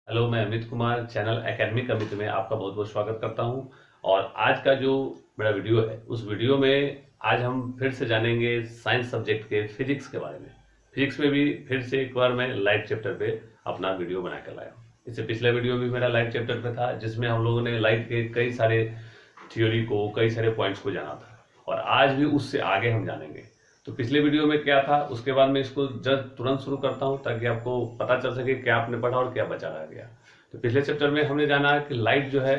Hello, मैं Amit Kumar channel academic Amit में आपका बहुत बहुत स्वागत करता हूं। और आज का जो मेरा वीडियो है उस वीडियो में आज हम फिर से जानेंगे साइंस सब्जेक्ट के फिजिक्स के बारे में। फिजिक्स में भी फिर से एक बार मैं लाइट चैप्टर पे अपना वीडियो बना कर लाया हूं। इससे पिछला वीडियो भी मेरा लाइट चैप्टर पे था जिसमें हम लोगों ने लाइट के कई सारे थ्योरी को, कई सारे पॉइंट्स को जाना था और आज भी उससे आगे हम जानेंगे। तो पिछले वीडियो में क्या था उसके बाद मैं इसको जस्ट तुरंत शुरू करता हूं ताकि आपको पता चल सके क्या आपने पढ़ा और क्या बचा रह गया। तो पिछले चैप्टर में हमने जाना कि लाइट जो है,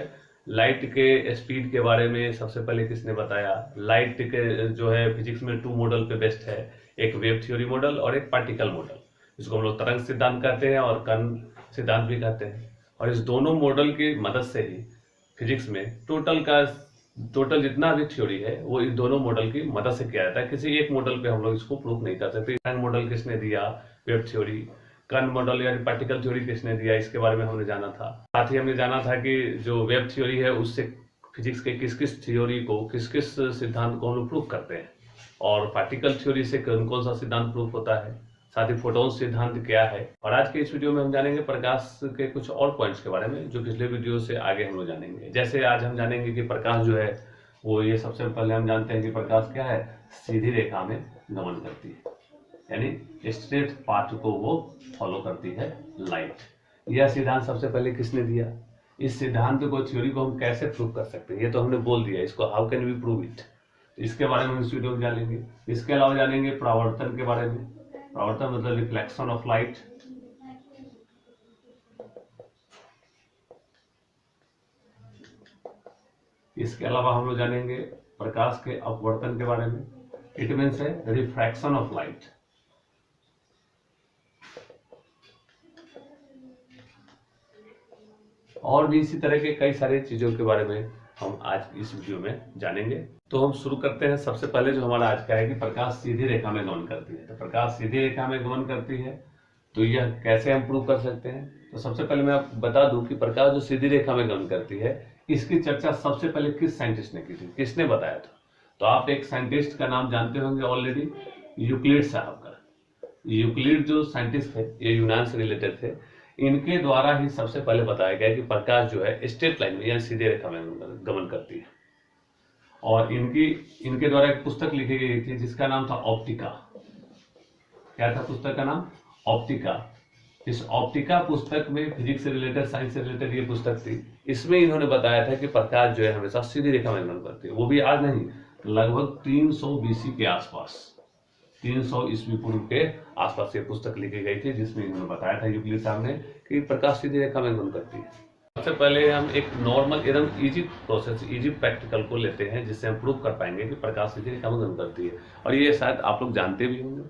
लाइट के स्पीड के बारे में सबसे पहले किसने बताया। लाइट के जो है फिजिक्स में 2 मॉडल पे बेस्ट है, एक वेव थ्योरी मॉडल और एक पार्टिकल मॉडल। इसको हम लोग तरंग सिद्धांत कहते हैं और कण सिद्धांत भी कहते हैं। और इस दोनों मॉडल की मदद से ही फिजिक्स में टोटल जितना भी थ्योरी है वो इन दोनों मॉडल की मदद से किया जाता है। किसी एक मॉडल पे हम लोग इसको प्रूव नहीं कर सकते। टैंक मॉडल किसने दिया, वेव थ्योरी, कण मॉडल यानी पार्टिकल थ्योरी किसने दिया, इसके बारे में हमने जाना था। साथ ही हमने जाना था कि जो वेव थ्योरी है उससे फिजिक्स के किस किस थ्योरी को, किस किस सिद्धांत को हम लोग प्रूव करते हैं और पार्टिकल थ्योरी से कौन कौन सा सिद्धांत प्रूव होता है। साथ ही फोटोन सिद्धांत क्या है। और आज के इस वीडियो में हम जानेंगे प्रकाश के कुछ और पॉइंट्स के बारे में जो पिछले वीडियो से आगे हम लोग जानेंगे। जैसे आज हम जानेंगे कि प्रकाश जो है वो, ये सबसे पहले हम जानते हैं कि प्रकाश क्या है, सीधी रेखा में गमन करती है, यानी स्ट्रेट पाथ को वो फॉलो करती है लाइट। यह सिद्धांत सबसे पहले किसने दिया, इस सिद्धांत को, थ्योरी को हम कैसे प्रूव कर सकते हैं, ये तो हमने बोल दिया। इसको how can we prove it, इसके बारे में इस वीडियो में जानेंगे। इसके अलावा जानेंगे परावर्तन के बारे में। परावर्तन मतलब रिफ्लेक्शन ऑफ लाइट। इसके अलावा हम लोग जानेंगे प्रकाश के अपवर्तन के बारे में। इट मीन्स है रिफ्रैक्शन ऑफ लाइट। और भी इसी तरह के कई सारी चीजों के बारे में हम आज इस वीडियो में जानेंगे। तो हम शुरू करते हैं। सबसे पहले जो हमारा आज का है कि प्रकाश सीधी रेखा में गमन करती है। तो प्रकाश सीधी रेखा में गमन करती है तो यह कैसे हम प्रूव कर सकते हैं। तो सबसे पहले मैं आपको बता दूं कि प्रकाश जो सीधी रेखा में गमन करती है इसकी चर्चा सबसे पहले किस साइंटिस्ट ने की थी, किसने बताया था। तो आप एक साइंटिस्ट का नाम जानते होंगे ऑलरेडी, यूक्लिड साहब का। यूक्लिड जो साइंटिस्ट थे ये यूनान से रिलेटेड थे। इनके द्वारा ही सबसे पहले बताया गया कि प्रकाश जो है स्ट्रेट लाइन में या सीधे रेखा में गमन करती है। और इनके द्वारा एक पुस्तक लिखी गई थी जिसका नाम था ऑप्टिका। क्या था पुस्तक का नाम, ऑप्टिका। इस ऑप्टिका पुस्तक में फिजिक्स से रिलेटेड, साइंस से रिलेटेड ये पुस्तक थी। इसमें इन्होंने बताया था कि प्रकाश जो है हमेशा सीधी रेखा में गमन करती है, वो भी आज नहीं, लगभग 300 बीसी के आसपास, 300 ईस्वी पूर्व के आसपास ये पुस्तक लिखी गई थी जिसमें इन्होंने बताया था यूक्लिड साहब ने कि प्रकाश सीधी रेखा में गमन करती है। सबसे पहले हम एक नॉर्मल एकदम इजी प्रोसेस, इजी प्रैक्टिकल को लेते हैं जिससे हम प्रूव कर पाएंगे कि प्रकाश सीधी रेखा में गमन करती है। और ये शायद आप लोग जानते भी होंगे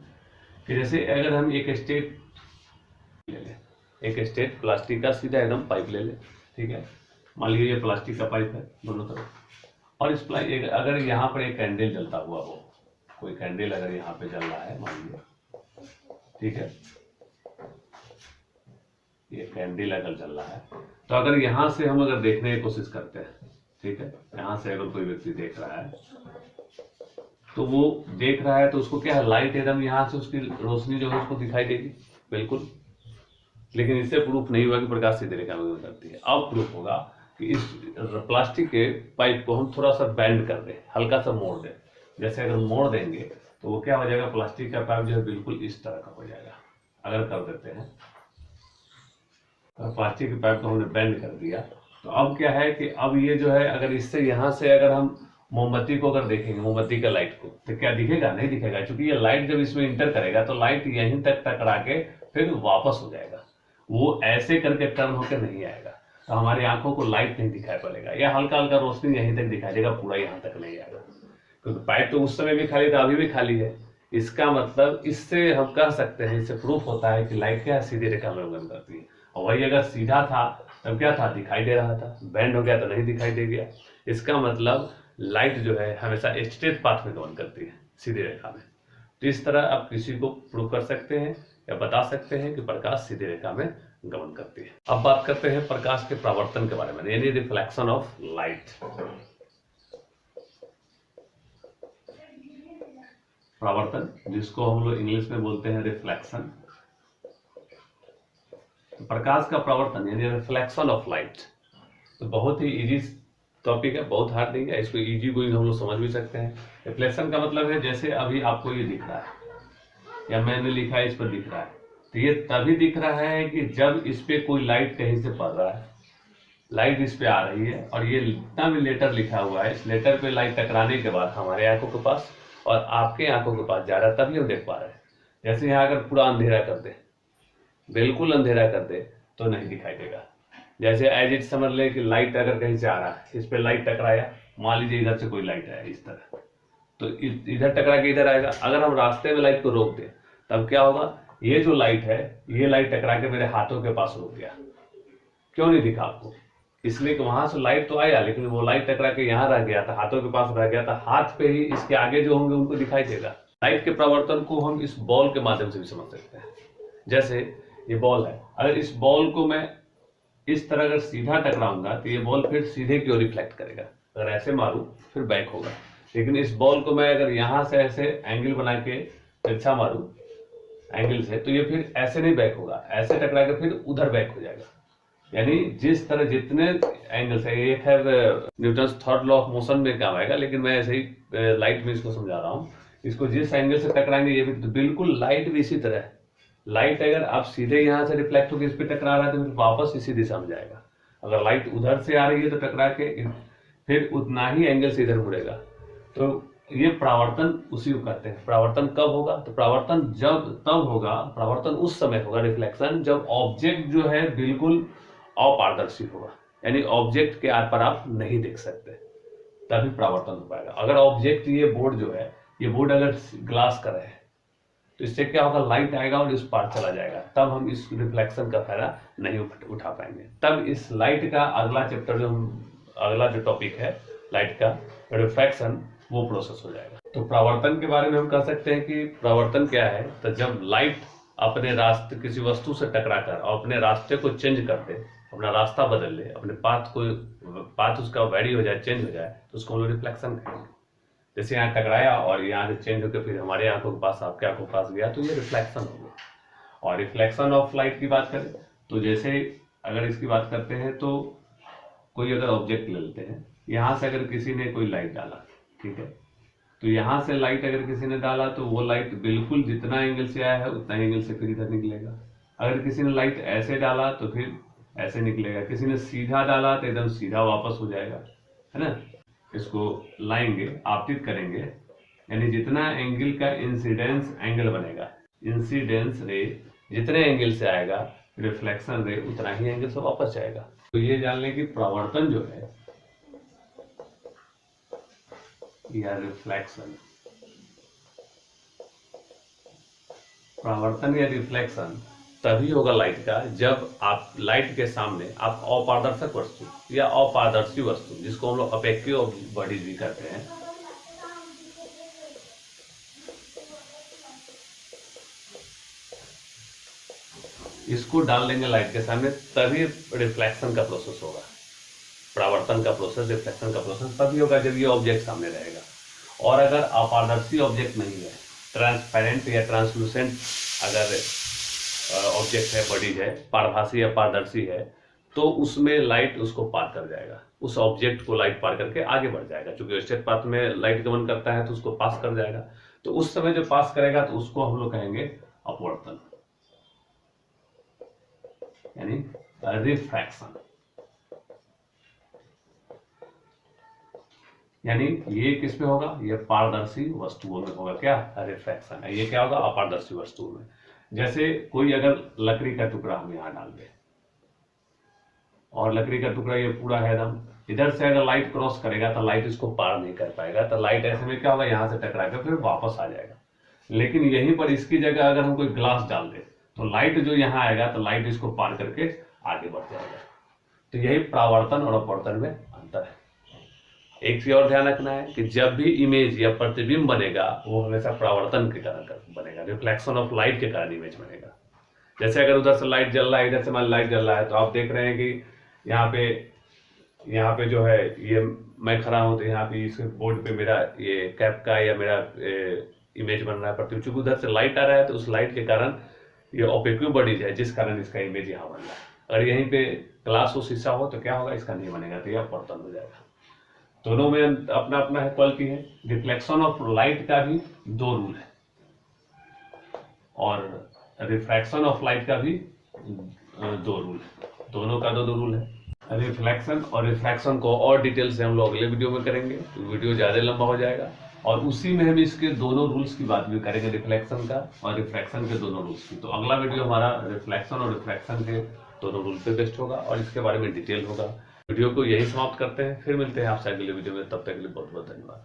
कि जैसे अगर हम एक स्टेट ले लें, एक स्टेट प्लास्टिक का सीधा एकदम पाइप ले लें, ठीक है। मान लीजिए ये प्लास्टिक का पाइप है दोनों तरफ, और इस अगर यहाँ पर एक कैंडल जलता हुआ हो, कोई कैंडल अगर यहाँ पे जल रहा है मान लीजिए, ठीक है, ये कैंडल अगर जल रहा है तो अगर यहाँ से हम अगर देखने की कोशिश करते हैं, ठीक है, यहाँ से अगर कोई व्यक्ति देख रहा है तो वो देख रहा है तो उसको क्या है, लाइट एकदम यहाँ से उसकी रोशनी जो है उसको दिखाई देगी, बिल्कुल। लेकिन इससे प्रूफ नहीं हुआ कि प्रकाश सीधी रेखा में गमन करती है। अब प्रूफ होगा कि इस प्लास्टिक के पाइप को हम थोड़ा सा बैंड कर दें, हल्का सा मोड़ दें। जैसे अगर मोड़ देंगे तो वो क्या हो जाएगा, प्लास्टिक का पाइप जो है बिल्कुल इस तरह का हो जाएगा। अगर कर देते हैं तो प्लास्टिक के पाइप को हमने बैंड कर दिया तो अब क्या है कि अब ये जो है, अगर इससे यहाँ से अगर हम मोमबत्ती को अगर देखेंगे, मोमबत्ती का लाइट को, तो क्या दिखेगा, नहीं दिखेगा, क्योंकि ये लाइट जब इसमें इंटर करेगा तो लाइट यहीं तक टकरा के फिर वापस हो जाएगा, वो ऐसे करके टर्न होकर नहीं आएगा। तो हमारी आंखों को लाइट नहीं दिखाई पड़ेगा, या हल्का हल्का रोशनी यहीं तक दिखाई देगा, पूरा यहाँ तक नहीं आएगा, क्योंकि पाइप तो उस समय भी खाली था, अभी भी खाली है। इसका मतलब इससे हम कह सकते हैं, इससे प्रूफ होता है कि लाइट क्या है, सीधी रेखा में गमन करती है। और वही अगर सीधा था तब क्या था, दिखाई दे रहा था, बैंड हो गया तो नहीं दिखाई दे गया। इसका मतलब लाइट जो है हमेशा स्ट्रेट पाथ में गमन करती है, सीधी रेखा में। तो इस तरह आप किसी को प्रूव कर सकते हैं या बता सकते हैं कि प्रकाश सीधी रेखा में गमन करती है। अब बात करते हैं प्रकाश के परावर्तन के बारे में, यानी रिफ्लेक्शन ऑफ लाइट। परावर्तन जिसको हम लोग इंग्लिश में बोलते हैं रिफ्लेक्शन। प्रकाश का प्रवर्तन यानी रिफ्लेक्शन ऑफ लाइट, तो बहुत ही इजी टॉपिक है, बहुत हार्ड नहीं है, इसको इजी गोइंग हम लोग समझ भी सकते हैं। रिफ्लेक्शन का मतलब है जैसे अभी आपको ये दिख रहा है या मैंने लिखा है इस पर दिख रहा है, तो ये तभी दिख रहा है कि जब इस पे कोई लाइट कहीं से पड़ रहा है, लाइट इस पे आ रही है और ये जितना भी लेटर लिखा हुआ है इस लेटर पे लाइट टकराने के बाद हमारे आंखों के पास और आपके आंखों के पास जा रहा है, तभी हम देख पा रहे हैं। जैसे यहाँ अगर पूरा अंधेरा कर दे, बिल्कुल अंधेरा कर दे तो नहीं दिखाई देगा। जैसे एज इट समझ ले कि लाइट अगर कहीं से आ रहा है, इस पे लाइट टकराया, मान लीजिए इधर से कोई लाइट आया इस तरह, तो इधर टकरा के इधर आएगा। अगर हम रास्ते में लाइट को रोक दें तब क्या होगा, ये जो लाइट है ये लाइट टकरा के मेरे हाथों के पास रुक गया। क्यों नहीं दिखा आपको? इसलिए कि वहां से लाइट तो आया लेकिन वो लाइट टकरा के यहाँ रह गया था, हाथों के पास रह गया था, हाथ पे ही इसके आगे जो होंगे उनको दिखाई देगा। लाइट के प्रवर्तन को हम इस बॉल के माध्यम से भी समझ सकते हैं। जैसे ये बॉल है, अगर इस बॉल को मैं इस तरह अगर सीधा टकराऊंगा तो ये बॉल फिर सीधे की ओर रिफ्लेक्ट करेगा, अगर ऐसे मारूं फिर बैक होगा। लेकिन इस बॉल को मैं अगर यहाँ से ऐसे एंगल बना के तिरछा मारूं एंगल से, तो ये फिर ऐसे नहीं बैक होगा, ऐसे टकरा के फिर उधर बैक हो जाएगा। यानी जिस तरह जितने एंगल से, ये खैर Newton third law of motion में काम आएगा, लेकिन मैं ऐसे ही लाइट में इसको समझा रहा हूँ। इसको जिस एंगल से टकराएंगे ये भी तो बिल्कुल लाइट भी इसी तरह है। लाइट अगर आप सीधे यहाँ से रिफ्लेक्ट होकर इस पर टकरा रहा है तो फिर वापस इसी दिशा में जाएगा। अगर लाइट उधर से आ रही है तो टकरा के फिर उतना ही एंगल से इधर मुड़ेगा। तो ये प्रावर्तन उसी को कहते हैं। प्रावर्तन कब होगा? तो प्रावर्तन जब तब होगा, प्रावर्तन उस समय होगा, रिफ्लेक्शन, जब ऑब्जेक्ट जो है बिल्कुल अपारदर्शी होगा, यानी ऑब्जेक्ट के आर पर आप नहीं देख सकते, तभी प्रावर्तन हो पाएगा। अगर ऑब्जेक्ट, ये बोर्ड जो है, ये बोर्ड अगर ग्लास का है तो इससे क्या होगा, लाइट आएगा और इस पार चला जाएगा, तब हम इस रिफ्लेक्शन का फायदा नहीं उठा पाएंगे। तब इस लाइट का अगला चैप्टर जो अगला जो टॉपिक है लाइट का रिफ्रैक्शन, वो प्रोसेस हो जाएगा। तो प्रावर्तन के बारे में हम कह सकते हैं कि प्रावर्तन क्या है, तो जब लाइट अपने रास्ते किसी वस्तु से टकराकर और अपने रास्ते को चेंज कर दे, अपना रास्ता बदल ले, अपने पाथ उसका वैरी हो जाए, चेंज हो जाए, तो उसको हम लोग रिफ्लेक्शन कहेंगे। जैसे यहाँ टकराया और यहाँ से चेंज होकर फिर हमारे आंखों के पास, आपके आंखों के पास गया, तो ये रिफ्लेक्शन हो गया। और रिफ्लेक्शन ऑफ लाइट की बात करें तो जैसे अगर इसकी बात करते हैं तो कोई अगर ऑब्जेक्ट ले लेते हैं, यहाँ से अगर किसी ने कोई लाइट डाला, ठीक है, तो यहाँ से लाइट अगर किसी ने डाला तो वो लाइट बिल्कुल जितना एंगल से आया है उतना एंगल से फिर इधर निकलेगा। अगर किसी ने लाइट ऐसे डाला तो फिर ऐसे निकलेगा, किसी ने सीधा डाला तो एकदम सीधा वापस हो जाएगा, है ना। इसको लाएंगे, आपतित करेंगे, यानी जितना एंगल का इंसिडेंस एंगल बनेगा, इंसिडेंस रे जितने एंगल से आएगा, रिफ्लेक्शन रे उतना ही एंगल से वापस जाएगा। तो ये जान लें कि प्रावर्तन जो है या रिफ्लेक्शन, प्रावर्तन या रिफ्लेक्शन तभी होगा लाइट का जब आप लाइट के सामने आप अपारदर्शक वस्तु या अपारदर्शी वस्तु, जिसको हम लोग अपेक्यू बॉडीज भी कहते हैं, इसको डाल लेंगे लाइट के सामने, तभी रिफ्लेक्शन का प्रोसेस होगा। प्रावर्तन का प्रोसेस, रिफ्लेक्शन का प्रोसेस तभी होगा जब ये ऑब्जेक्ट सामने रहेगा। और अगर अपारदर्शी ऑब्जेक्ट नहीं है, ट्रांसपेरेंट या ट्रांसलूसेंट अगर ऑब्जेक्ट है, बॉडीज है, पारभासी या पारदर्शी है, तो उसमें लाइट उसको पार कर जाएगा, उस ऑब्जेक्ट को लाइट पार करके आगे बढ़ जाएगा। क्योंकि स्ट्रेट पाथ में लाइट गमन करता है तो उसको पास कर जाएगा, तो उस समय जो पास करेगा तो उसको हम लोग कहेंगे अपवर्तन, यानी रिफ्रैक्शन। यानी ये किस में होगा, ये पारदर्शी वस्तुओं में होगा, क्या रिफ्रैक्शन है। ये क्या होगा, अपारदर्शी वस्तुओं में। जैसे कोई अगर लकड़ी का टुकड़ा हम यहाँ डाल दे और लकड़ी का टुकड़ा ये पूरा है एकदम, इधर से अगर लाइट क्रॉस करेगा तो लाइट इसको पार नहीं कर पाएगा, तो लाइट ऐसे में क्या होगा, यहाँ से टकरा कर फिर वापस आ जाएगा। लेकिन यहीं पर इसकी जगह अगर हम कोई ग्लास डाल दे तो लाइट जो यहाँ आएगा तो लाइट इसको पार करके आगे बढ़ जाएगा। तो यही प्रावर्तन और अपवर्तन में अंतर है। एक चीज और ध्यान रखना है कि जब भी इमेज या प्रतिबिंब बनेगा वो हमेशा प्रावर्तन के कारण बनेगा, रिफ्लेक्शन ऑफ लाइट के कारण इमेज बनेगा। जैसे अगर उधर से लाइट जल रहा है, इधर से मान लाइट जल रहा है, तो आप देख रहे हैं कि यहाँ पे जो है, ये मैं खड़ा हूँ तो यहाँ पे इस बोर्ड पे मेरा ये कैप का या मेरा इमेज बन रहा है, प्रतिबिंब। चूंकि उधर से लाइट आ रहा है तो उस लाइट के कारण ये ओपेक्यू बॉडीज है जिस कारण इसका इमेज यहाँ बन रहा है। अगर यहीं पे ग्लास हो, शीशा हो तो क्या होगा, इसका नहीं बनेगा, तो यह अपवर्तन हो जाएगा। दोनों में अपना अपना है क्वालिटी है। रिफ्लेक्शन ऑफ लाइट का भी दो रूल है और रिफ्रैक्शन ऑफ लाइट का भी दो रूल है। दोनों का दो रूल है। रिफ्लेक्शन और रिफ्रैक्शन को और डिटेल से हम लोग अगले वीडियो में करेंगे, वीडियो ज्यादा लंबा हो जाएगा और उसी में हम इसके दोनों रूल्स की बात भी करेंगे, रिफ्लेक्शन का और रिफ्रैक्शन के दोनों रूल्स की। तो अगला वीडियो हमारा रिफ्लेक्शन और रिफ्रैक्शन के दोनों रूल पे बेस्ड होगा और इसके बारे में डिटेल होगा। वीडियो को यही समाप्त करते हैं, फिर मिलते हैं आपसे अगले वीडियो में। तब तक के लिए बहुत बहुत धन्यवाद।